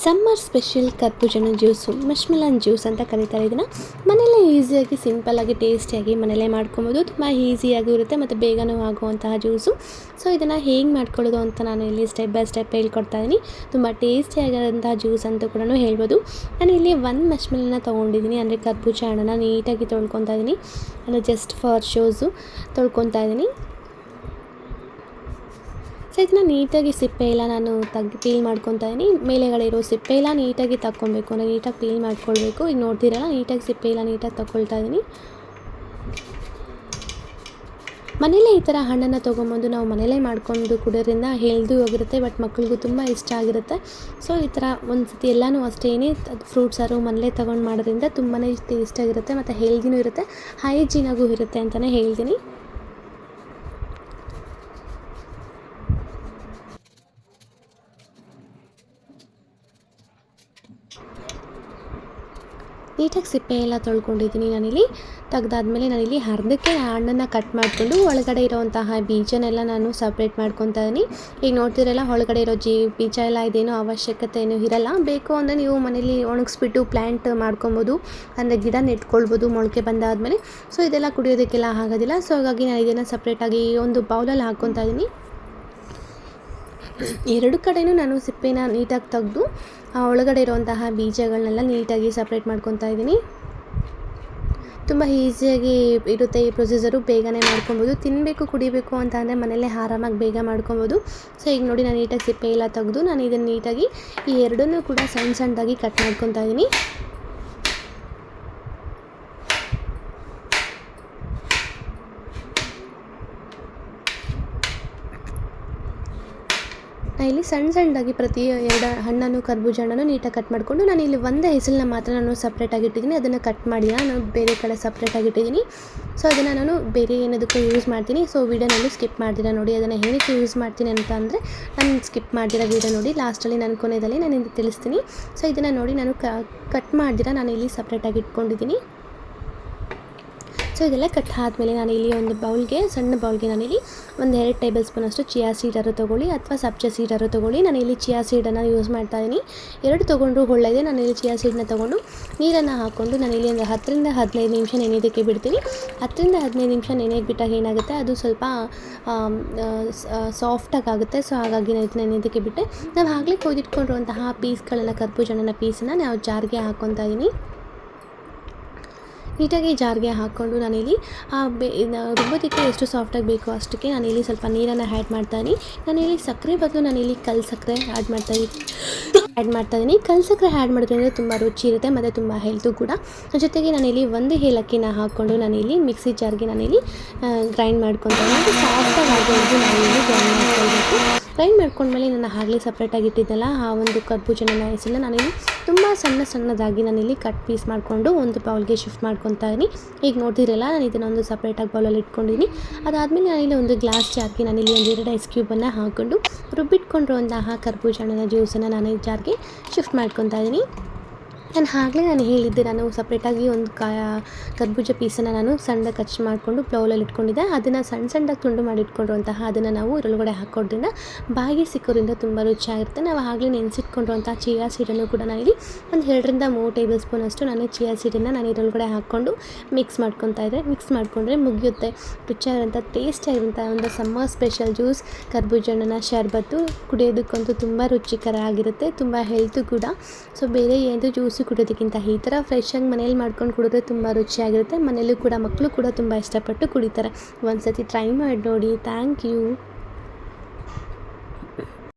Summer special ಕರ್ಬೂಜನ juice ಮಶ್ಮೆಲನ್ juice ಅಂತ ಕರೀತಾರೆ. ಇದನ್ನು ಮನೆಯಲ್ಲೇ ಈಸಿಯಾಗಿ ಸಿಂಪಲ್ಲಾಗಿ ಟೇಸ್ಟಿಯಾಗಿ ಮನೆಯಲ್ಲೇ ಮಾಡ್ಕೊಬೋದು. ತುಂಬ ಈಸಿಯಾಗೂ ಇರುತ್ತೆ ಮತ್ತು ಬೇಗನೂ ಆಗುವಂತಹ ಜ್ಯೂಸು. ಸೊ ಇದನ್ನು ಹೇಗೆ ಮಾಡ್ಕೊಳ್ಳೋದು ಅಂತ ನಾನು ಇಲ್ಲಿ ಸ್ಟೆಪ್ ಬೈ ಸ್ಟೆಪ್ ಹೇಳ್ಕೊಡ್ತಾ ಇದ್ದೀನಿ. ತುಂಬ ಟೇಸ್ಟಿಯಾಗಿರೋಂತಹ ಜ್ಯೂಸ್ ಅಂತ ಕೂಡ ಹೇಳ್ಬೋದು. ನಾನು ಇಲ್ಲಿ ಒಂದು ಮಶ್ಮೆಲನ್ನ ತೊಗೊಂಡಿದ್ದೀನಿ, ಅಂದರೆ ಕರ್ಬೂಜ ಹಣ್ಣನ್ನು ನೀಟಾಗಿ ತೊಳ್ಕೊತಾ ಇದ್ದೀನಿ. ಅಂದರೆ ಜಸ್ಟ್ ಫಾರ್ ಶೋಸು ತೊಳ್ಕೊತಾ ಇದ್ದೀನಿ. ಸೊ ಇದನ್ನ ನೀಟಾಗಿ ಸಿಪ್ಪೆ ಎಲ್ಲ ನಾನು ಪೀಲ್ ಮಾಡ್ಕೊತಾ ಇದ್ದೀನಿ. ಮೇಲೆಗಡೆ ಇರೋ ಸಿಪ್ಪೆ ಎಲ್ಲ ನೀಟಾಗಿ ತಗೊಬೇಕು, ಅಂದರೆ ನೀಟಾಗಿ ಪೀಲ್ ಮಾಡ್ಕೊಳ್ಬೇಕು. ಈಗ ನೋಡ್ತೀರಲ್ಲ, ನೀಟಾಗಿ ಸಿಪ್ಪೆ ಎಲ್ಲ ನೀಟಾಗಿ ತಗೊಳ್ತಾ ಇದ್ದೀನಿ. ಮನೇಲೇ ಈ ಥರ ಹಣ್ಣನ್ನು ತೊಗೊಂಬಂದು ನಾವು ಮನೇಲೇ ಮಾಡ್ಕೊಂಡು ಕುಡಿಯೋದ್ರಿಂದ ಹೆಲ್ದಿ ಹೋಗಿರುತ್ತೆ, ಬಟ್ ಮಕ್ಳಿಗೂ ತುಂಬ ಇಷ್ಟ ಆಗಿರುತ್ತೆ. ಸೊ ಈ ಥರ ಒಂದು ಸತಿ ಎಲ್ಲನೂ ಅಷ್ಟೇ ಫ್ರೂಟ್ಸ್ ಸಾರು ಮನೇಲೇ ತೊಗೊಂಡು ಮಾಡೋದ್ರಿಂದ ತುಂಬಾ ಟೇಸ್ಟಾಗಿರುತ್ತೆ ಮತ್ತು ಹೆಲ್ದಿನೂ ಇರುತ್ತೆ, ಹೈಜೀನಾಗೂ ಇರುತ್ತೆ ಅಂತಲೇ ಹೇಳ್ತೀನಿ. ನೀಟಾಗಿ ಸಿಪ್ಪೆ ಎಲ್ಲ ತೊಳ್ಕೊಂಡಿದ್ದೀನಿ. ನಾನಿಲ್ಲಿ ತೆಗ್ದಾದ್ಮೇಲೆ ನಾನಿಲ್ಲಿ ಅರ್ಧಕ್ಕೆ ಹಣ್ಣನ್ನು ಕಟ್ ಮಾಡಿಕೊಂಡು ಒಳಗಡೆ ಇರೋವಂತಹ ಬೀಜನೆಲ್ಲ ನಾನು ಸಪ್ರೇಟ್ ಮಾಡ್ಕೊತಾ ಇದ್ದೀನಿ. ಈಗ ನೋಡ್ತಿರಲ್ಲ, ಒಳಗಡೆ ಇರೋ ಬೀಜ ಎಲ್ಲ ಇದೇನೋ ಅವಶ್ಯಕತೆ ಏನೂ ಇರಲ್ಲ. ಬೇಕು ಅಂದರೆ ನೀವು ಮನೇಲಿ ಒಣಗಿಸ್ಬಿಟ್ಟು ಪ್ಲ್ಯಾಂಟ್ ಮಾಡ್ಕೊಬೋದು, ಅಂದರೆ ಗಿಡ ನೆಟ್ಕೊಳ್ಬೋದು ಮೊಳಕೆ ಬಂದಾದಮೇಲೆ. ಸೊ ಇದೆಲ್ಲ ಕುಡಿಯೋದಕ್ಕೆಲ್ಲ ಆಗೋದಿಲ್ಲ. ಸೊ ಹಾಗಾಗಿ ನಾನು ಇದನ್ನು ಸಪ್ರೇಟಾಗಿ ಒಂದು ಬೌಲಲ್ಲಿ ಹಾಕ್ಕೊತಾ ಇದ್ದೀನಿ. ಎರಡು ಕಡೆಯೂ ನಾನು ಸಿಪ್ಪೆನ ನೀಟಾಗಿ ತೆಗೆದು ಒಳಗಡೆ ಇರುವಂತಹ ಬೀಜಗಳನ್ನೆಲ್ಲ ನೀಟಾಗಿ ಸಪ್ರೇಟ್ ಮಾಡ್ಕೊತಾ ಇದ್ದೀನಿ. ತುಂಬ ಈಸಿಯಾಗಿ ಇರುತ್ತೆ ಈ ಪ್ರೊಸೀಜರು, ಬೇಗನೆ ಮಾಡ್ಕೊಬೋದು. ತಿನ್ನಬೇಕು ಕುಡಿಬೇಕು ಅಂತ ಅಂದರೆ ಮನೆಯಲ್ಲೇ ಆರಾಮಾಗಿ ಬೇಗ ಮಾಡ್ಕೊಬೋದು. ಸೊ ಈಗ ನೋಡಿ, ನಾನು ನೀಟಾಗಿ ಸಿಪ್ಪೆ ಎಲ್ಲ ತೆಗೆದು ನಾನು ಇದನ್ನು ನೀಟಾಗಿ ಈ ಎರಡನ್ನೂ ಕೂಡ ಸಣ್ಣದಾಗಿ ಕಟ್ ಮಾಡ್ಕೊತಾ ಇದ್ದೀನಿ. ಇಲ್ಲಿ ಸಣ್ಣದಾಗಿ ಪ್ರತಿ ಎರಡು ಹಣ್ಣನ್ನು ಕರ್ಬೂಜ ಹಣ್ಣನ್ನು ನೀಟಾಗಿ ಕಟ್ ಮಾಡಿಕೊಂಡು ನಾನು ಇಲ್ಲಿ ಒಂದೇ ಹೆಸಲನ್ನ ಮಾತ್ರ ನಾನು ಸಪ್ರೇಟಾಗಿ ಇಟ್ಟಿದ್ದೀನಿ. ಅದನ್ನು ಕಟ್ ಮಾಡಿ ನಾನು ಬೇರೆ ಕಡೆ ಸಪ್ರೇಟಾಗಿ ಇಟ್ಟಿದ್ದೀನಿ. ಸೊ ಅದನ್ನು ನಾನು ಬೇರೆ ಏನದಕ್ಕೂ ಯೂಸ್ ಮಾಡ್ತೀನಿ. ಸೊ ವೀಡಿಯೋನಲ್ಲೂ ಸ್ಕಿಪ್ ಮಾಡ್ತೀರಾ ನೋಡಿ. ಅದನ್ನು ಏನಕ್ಕೆ ಯೂಸ್ ಮಾಡ್ತೀನಿ ಅಂತ ಅಂದರೆ ನಾನು ಸ್ಕಿಪ್ ಮಾಡ್ದಿರೋ ವೀಡಿಯೋ ನೋಡಿ, ಲಾಸ್ಟಲ್ಲಿ ನಾನು ಕೊನೆಯಲ್ಲಿ ನಾನು ನಿಮಗೆ ತಿಳಿಸ್ತೀನಿ. ಸೊ ಇದನ್ನು ನೋಡಿ, ನಾನು ಕಟ್ ಮಾಡ್ದಿರ ನಾನು ಇಲ್ಲಿ ಸಪ್ರೇಟಾಗಿ ಇಟ್ಕೊಂಡಿದ್ದೀನಿ. ಸೊ ಇದೆಲ್ಲ ಕಟ್ ಆದಮೇಲೆ ನಾನು ಇಲ್ಲಿ ಒಂದು ಸಣ್ಣ ಬೌಲ್ಗೆ ನಾನಿಲ್ಲಿ ಒಂದು 2 ಟೇಬಲ್ ಸ್ಪೂನಷ್ಟು ಚಿಯಾ ಸೀಡರು ತೊಗೊಳ್ಳಿ ಅಥವಾ ಸಬ್ಜಾ ಸೀಡರು ತೊಗೊಳ್ಳಿ. ನಾನಿಲ್ಲಿ ಚಿಯಾ ಸೀಡನ್ನು ಯೂಸ್ ಮಾಡ್ತಾ ಇದ್ದೀನಿ. 2 ತೊಗೊಂಡ್ರು ಒಳ್ಳೆಯದೇ. ನಾನಿಲ್ಲಿ ಚಿಯಾ ಸೀಡನ್ನ ತೊಗೊಂಡು ನೀರನ್ನು ಹಾಕ್ಕೊಂಡು ನಾನಿಲ್ಲಿ ಒಂದು 10ರಿಂದ 15 ನಿಮಿಷ ನೆನೆಯೋದಕ್ಕೆ ಬಿಡ್ತೀನಿ. 10ರಿಂದ 15 ನಿಮಿಷ ನೆನೆಯೋಕ್ಕೆ ಬಿಟ್ಟಾಗ ಏನಾಗುತ್ತೆ, ಅದು ಸ್ವಲ್ಪ ಸಾಫ್ಟಾಗಿ ಆಗುತ್ತೆ. ಸೊ ಹಾಗಾಗಿ ನಾನು ಇದನ್ನ ನೆನೆಯೋದಕ್ಕೆ ಬಿಟ್ಟೆ. ನಾವು ಆಗಲೇ ಕೊಯ್ದಿಟ್ಕೊಂಡಿರುವಂತಹ ಪೀಸ್ಗಳನ್ನು, ಕರ್ಬೂಜ ಹಣ್ಣಿನ ಪೀಸನ್ನು ನಾವು ಜಾರ್ಗೆ ಹಾಕ್ಕೊತಾ ಇದ್ದೀನಿ. ನೀಟಾಗಿ ಜಾರ್ಗೆ ಹಾಕ್ಕೊಂಡು ನಾನಿಲ್ಲಿ ರುಬ್ಬೋದಕ್ಕೆ ಎಷ್ಟು ಸಾಫ್ಟಾಗಿ ಬೇಕೋ ಅಷ್ಟಕ್ಕೆ ನಾನಿಲ್ಲಿ ಸ್ವಲ್ಪ ನೀರನ್ನು ಆ್ಯಡ್ ಮಾಡ್ತಾಯಿದ್ದೀನಿ. ನಾನಿಲ್ಲಿ ಸಕ್ಕರೆ ಬದಲು ನಾನಿಲ್ಲಿ ಕಲ್ಲು ಸಕ್ಕರೆ ಆ್ಯಡ್ ಮಾಡ್ತಾಯಿದ್ದೀನಿ. ಕಲ್ಲು ಸಕ್ಕರೆ ಆ್ಯಡ್ ಮಾಡೋದ್ರಿಂದ ತುಂಬ ರುಚಿ ಇರುತ್ತೆ ಮತ್ತು ತುಂಬ ಹೆಲ್ತು ಕೂಡ. ಜೊತೆಗೆ ನಾನಿಲ್ಲಿ ಒಂದು ಏಲಕ್ಕಿನ ಹಾಕ್ಕೊಂಡು ನಾನಿಲ್ಲಿ ಮಿಕ್ಸಿ ಜಾರ್ಗೆ ನಾನಿಲ್ಲಿ ಗ್ರೈಂಡ್ ಮಾಡ್ಕೊತಾಯಿದ್ದೀನಿ. ಸಾಫ್ಟಾಗಿ ಆಗೋದು ನಾನಿಲ್ಲಿ ಗ್ರೈಂಡ್ ಮಾಡ್ಕೊಳ್ಬೇಕು. ಗ್ರೈಂಡ್ ಮಾಡ್ಕೊಂಡ್ಮೇಲೆ ನಾನು ಆಗಲೇ ಸಪ್ರೇಟಾಗಿ ಇಟ್ಟಿದ್ದೆಲ್ಲ ಆ ಒಂದು ಕರ್ಬೂಜನ ಹೆಸರನ್ನ ನಾನಿಲ್ಲಿ ತುಂಬ ಸಣ್ಣದಾಗಿ ನಾನಿಲ್ಲಿ ಕಟ್ ಪೀಸ್ ಮಾಡಿಕೊಂಡು ಒಂದು ಬೌಲ್ಗೆ ಶಿಫ್ಟ್ ಮಾಡ್ಕೊತಾ ಇದ್ದೀನಿ. ಈಗ ನೋಡ್ತಿರಲ್ಲ, ನಾನು ಇದನ್ನೊಂದು ಸಪ್ರೇಟಾಗಿ ಬೌಲಲ್ಲಿ ಇಟ್ಕೊಂಡಿದ್ದೀನಿ. ಅದಾದಮೇಲೆ ನಾನಿಲ್ಲಿ ಒಂದು ಗ್ಲಾಸ್ ಜಾರ್ಗೆ ನಾನಿಲ್ಲಿ ಒಂದು 2 ಐಸ್ ಕ್ಯೂಬನ್ನು ಹಾಕ್ಕೊಂಡು ರುಬ್ಬಿಟ್ಕೊಂಡಿರುವಂತಹ ಕರ್ಬೂಜ ಹಣ್ಣಿನ ಜ್ಯೂಸನ್ನು ನಾನು ಈ ಜಾರ್ಗೆ ಶಿಫ್ಟ್ ಮಾಡ್ಕೊತಾ ಇದ್ದೀನಿ. ನಾನು ಹೇಳಿದ್ದೆ, ನಾನು ಸಪ್ರೇಟಾಗಿ ಒಂದು ಕರ್ಬೂಜ ಪೀಸನ್ನು ನಾನು ಸಣ್ಣದಾಗಿ ಕಚ್ ಮಾಡಿಕೊಂಡು ಬೌಲಲ್ಲಿ ಇಟ್ಕೊಂಡಿದ್ದೆ. ಅದನ್ನು ಸಣ್ಣದಾಗಿ ತುಂಡು ಮಾಡಿ ಇಟ್ಕೊಂಡಿರುವಂತಹ ಅದನ್ನು ನಾವು ಇದರೊಳಗಡೆ ಹಾಕೋದ್ರಿಂದ ಬಾಯಿಗೆ ಸಿಕ್ಕೋದ್ರಿಂದ ತುಂಬ ರುಚಿಯಾಗಿರುತ್ತೆ. ನಾವು ಆಗಲೇ ನೆನೆಸಿಟ್ಕೊಂಡಿರುವಂಥ ಚಿಯಾ ಸೀಡನ್ನು ಕೂಡ ನಾನಿಲ್ಲಿ ಒಂದು 2ರಿಂದ 3 ಟೇಬಲ್ ಸ್ಪೂನಷ್ಟು ನಾನು ಚಿಯಾ ಸೀಡನ್ನು ನಾನು ಇದರೊಳಗಡೆ ಹಾಕ್ಕೊಂಡು ಮಿಕ್ಸ್ ಮಾಡಿಕೊಂಡ್ರೆ ಮುಗಿಯುತ್ತೆ. ರುಚಿಯಾಗಿರೋಂಥ ಟೇಸ್ಟಿಯಾಗಿರೋಂಥ ಒಂದು ಸಮ್ಮರ್ ಸ್ಪೆಷಲ್ ಜ್ಯೂಸ್ ಕರ್ಬೂಜ ಹಣ್ಣಿನ ಶರ್ಬತ್ತು. ಕುಡಿಯೋದಕ್ಕಂತೂ ತುಂಬ ರುಚಿಕರ ಆಗಿರುತ್ತೆ, ತುಂಬ ಹೆಲ್ತು ಕೂಡ. ಸೊ ಬೇರೆ ಏನು ಜ್ಯೂಸ್ ಕುಡಿಯೋದಕ್ಕಿಂತ ಈ ಥರ ಫ್ರೆಶಾಗಿ ಮನೇಲಿ ಮಾಡ್ಕೊಂಡು ಕುಡಿದ್ರೆ ತುಂಬ ರುಚಿಯಾಗಿರುತ್ತೆ. ಮನೇಲೂ ಕೂಡ ಮಕ್ಕಳು ಕೂಡ ತುಂಬ ಇಷ್ಟಪಟ್ಟು ಕುಡಿತಾರೆ. ಒಂದು ಸತಿ ಟ್ರೈ ಮಾಡಿ ನೋಡಿ. Thank you.